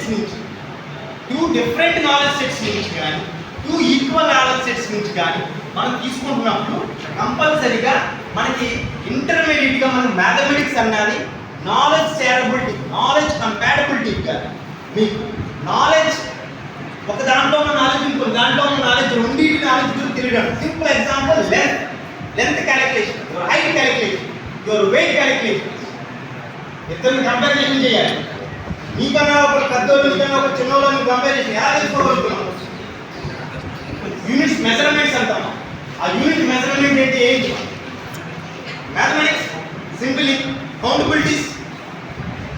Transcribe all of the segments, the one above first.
Sets నుంచి, two different knowledge sets నుంచి కానీ, టూ ఈక్వల్ నాలెడ్జ్ సెట్స్ నుంచి కానీ మనం తీసుకుంటున్నప్పుడు కంపల్సరీగా మనకి ఇంటర్మీడియట్గా మనం మ్యాథమెటిక్స్ అన్నది నాలెడ్జ్ షేరబిలిటీ, నాలెడ్జ్ కంపాటబిలిటీ కానీ మీకు నాలెడ్జ్ ఒక దాంట్లో ఉన్న నాలెడ్జ్ ఇంకో దాంట్లో ఉన్న నాలెడ్జ్ రెండింటి నాలెడ్జ్ గురించి తెలియడం. Simple example length calculation, your height calculation, your weight calculation, ఇద్దరిని కంపారిజన్ చేయాలి. నీకన్నా ఒక పెద్దోళ్ళు నీకన్నా ఒక చిన్నోళ్ళని కంపారిజన్ ఎలా తెలుసుకోగలుగుతున్నాం? యూనిట్స్ మెజర్మెంట్స్ అంటాము. ఆ యూనిట్ మెజర్మెంట్ ఏంటి? ఏంటి mathematics simply countabilities.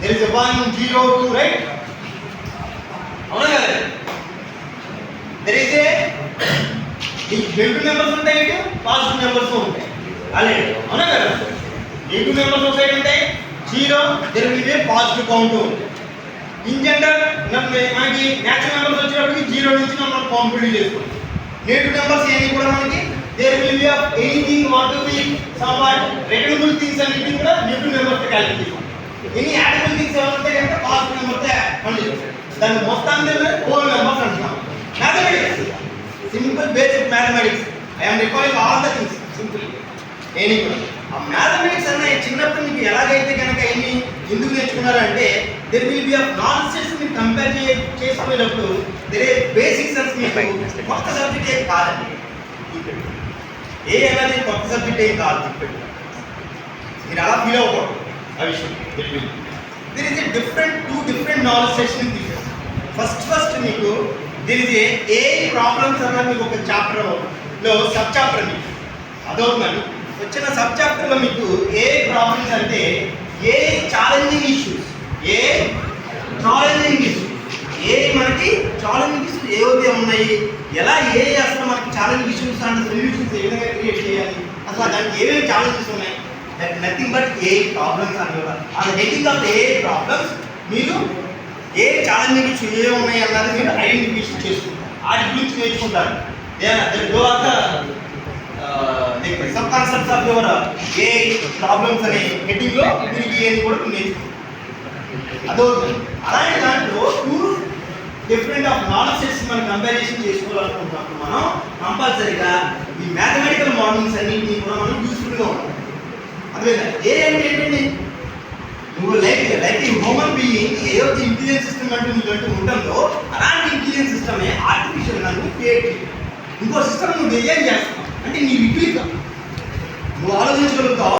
There is 1 0 2 right? అవునా కదా? దేర్ ఇస్ నెగిటివ్ నెంబర్స్ ఉంటాయి, పాజిటివ్ నెంబర్స్ ఉంటాయి. అలాగే అవునా కదా? నెగిటివ్ నెంబర్స్ ఒకసైడ్ ఉంటాయి, 0 there will be positive count. In general మనకి న్యాచురల్ నెంబర్స్ వచ్చేటప్పటికి 0 నుంచి మనం కౌంటబిలిటీ చేసుకోవచ్చు. నెగిటివ్ నెంబర్స్ ఏవి కూడా మనకి there will be of anything what to be somewhat reckonable things అన్నిటిని కూడా నెగిటివ్ నెంబర్స్ తో క్యాలిక్యులేట్ చేస్తాం. ఎనీ యాడబుల్ థింగ్స్ ఏమంటే కనుక పాజిటివ్ నెంబర్ తో కండిషన్. దాని మొత్తాన్ని హోల్ నెంబర్స్ అంటున్నాం. Mathematics simple basic mathematics. I am recalling all the things simple. ఏని కూడా ఆ మ్యాథమెటిక్స్ అన్న చిన్నప్పుడు మీకు ఎలాగైతే కనుక ఏమి ఎందుకు నేర్చుకున్నారంటే there will be of knowledge మీరు కంపేర్ చేసుకునేటప్పుడు దెర్ బేసిక్ సెన్స్ మీకు కొత్త సబ్జెక్ట్ ఏం కాదండి. ఏ అనేది కొత్త సబ్జెక్ట్ ఏం కాదు. మీరు అలా ఫీల్ అవ్వకూడదు. ఆ విషయం there is a two different knowledge session తీసేస్తాం. ఫస్ట్ మీకు దెర్ ఇస్ ఏ ప్రాబ్లమ్స్ అన్నది మీకు ఒక చాప్టర్లో సబ్ చాప్టర్ మీకు అదవుతుందండి. వచ్చిన సబ్ చాప్టర్లో మీకు ఏ ప్రాబ్లమ్స్ అంటే ఏ ఛాలెంజింగ్ ఇష్యూస్, మనకి ఛాలెంజింగ్ ఇష్యూస్ ఏవైతే ఉన్నాయి, ఎలా అసలు మనకి ఛాలెంజింగ్ ఇష్యూస్ అంటే సొల్యూషన్స్ ఏ విధంగా క్రియేట్ చేయాలి, అసలు దానికి ఏమేమి ఛాలెంజెస్ ఉన్నాయి, that nothing but A problems అని కూడా. ఆ హెడ్డింగ్ ఆఫ్ ఏ ప్రాబ్లమ్స్ మీరు ఏ ఛాలెంజింగ్ ఇష్యూస్ ఏ ఉన్నాయి అన్నది మీరు ఐడెంటిఫికేషన్ చేసుకుంటారు. వాటి గురించి నేర్చుకుంటారు. Sub concepts of your A problems అనే హెడ్డింగ్లో మీరు ఏది కూడా నేర్చుకుంటారు. అదవుతుంది. అలాంటి దాంట్లో two different of knowledge sets మనం కంపారిజన్ చేసుకోవాలనుకుంటున్నప్పుడు మనం కంపల్సరీగా ఈ మ్యాథమెటికల్ మోడల్స్ అన్నింటినీ కూడా మనం యూస్ఫుల్గా ఉంటాం. అదేవిధంగా ఏ అంటే ఏంటండి, నువ్వు లైక్ హ్యూమన్ బీయింగ్ ఏదైతే ఇంటెలిజెన్స్ సిస్టమ్ అంటూ నీకు ఉంటుందో అలాంటి ఇంటెలిజెన్స్ సిస్టమే ఆర్టిఫిషియల్ నన్ను క్రియేట్ చేయాలి. ఇంకో సిస్టమ్ నువ్వు డిజైన్ చేస్తావు అంటే నీ విపరీతం నువ్వు ఆలోచించగలుగుతావు.